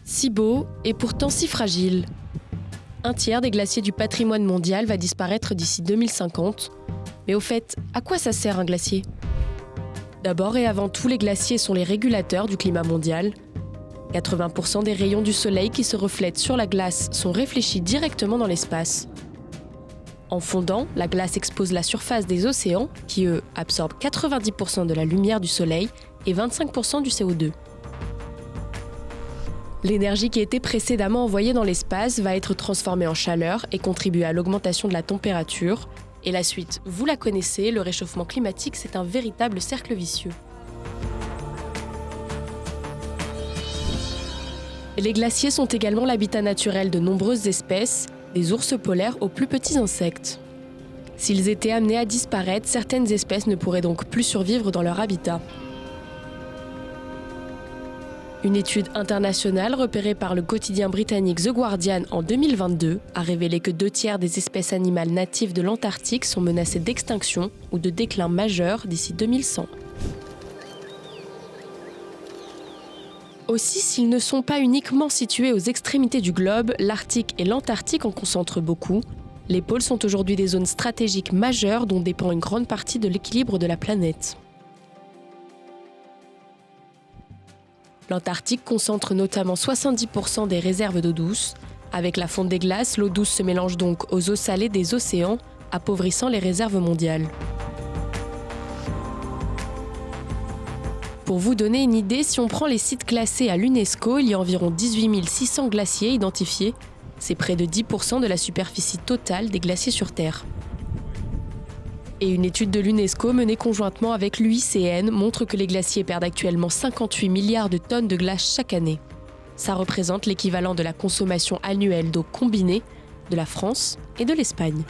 Si beau et pourtant si fragile. Un tiers des glaciers du patrimoine mondial va disparaître d'ici 2050. Mais au fait, à quoi ça sert un glacier ? D'abord et avant tout, les glaciers sont les régulateurs du climat mondial. 80% des rayons du soleil qui se reflètent sur la glace sont réfléchis directement dans l'espace. En fondant, la glace expose la surface des océans, qui eux absorbent 90% de la lumière du soleil et 25% du CO2. L'énergie qui était précédemment envoyée dans l'espace va être transformée en chaleur et contribuer à l'augmentation de la température. Et la suite, vous la connaissez, le réchauffement climatique, c'est un véritable cercle vicieux. Les glaciers sont également l'habitat naturel de nombreuses espèces, des ours polaires aux plus petits insectes. S'ils étaient amenés à disparaître, certaines espèces ne pourraient donc plus survivre dans leur habitat. Une étude internationale repérée par le quotidien britannique The Guardian en 2022 a révélé que 2/3 des espèces animales natives de l'Antarctique sont menacées d'extinction ou de déclin majeur d'ici 2100. Aussi, s'ils ne sont pas uniquement situés aux extrémités du globe, l'Arctique et l'Antarctique en concentrent beaucoup. Les pôles sont aujourd'hui des zones stratégiques majeures dont dépend une grande partie de l'équilibre de la planète. L'Antarctique concentre notamment 70% des réserves d'eau douce. Avec la fonte des glaces, l'eau douce se mélange donc aux eaux salées des océans, appauvrissant les réserves mondiales. Pour vous donner une idée, si on prend les sites classés à l'UNESCO, il y a environ 18 600 glaciers identifiés. C'est près de 10% de la superficie totale des glaciers sur Terre. Et une étude de l'UNESCO menée conjointement avec l'UICN montre que les glaciers perdent actuellement 58 milliards de tonnes de glace chaque année. Ça représente l'équivalent de la consommation annuelle d'eau combinée de la France et de l'Espagne.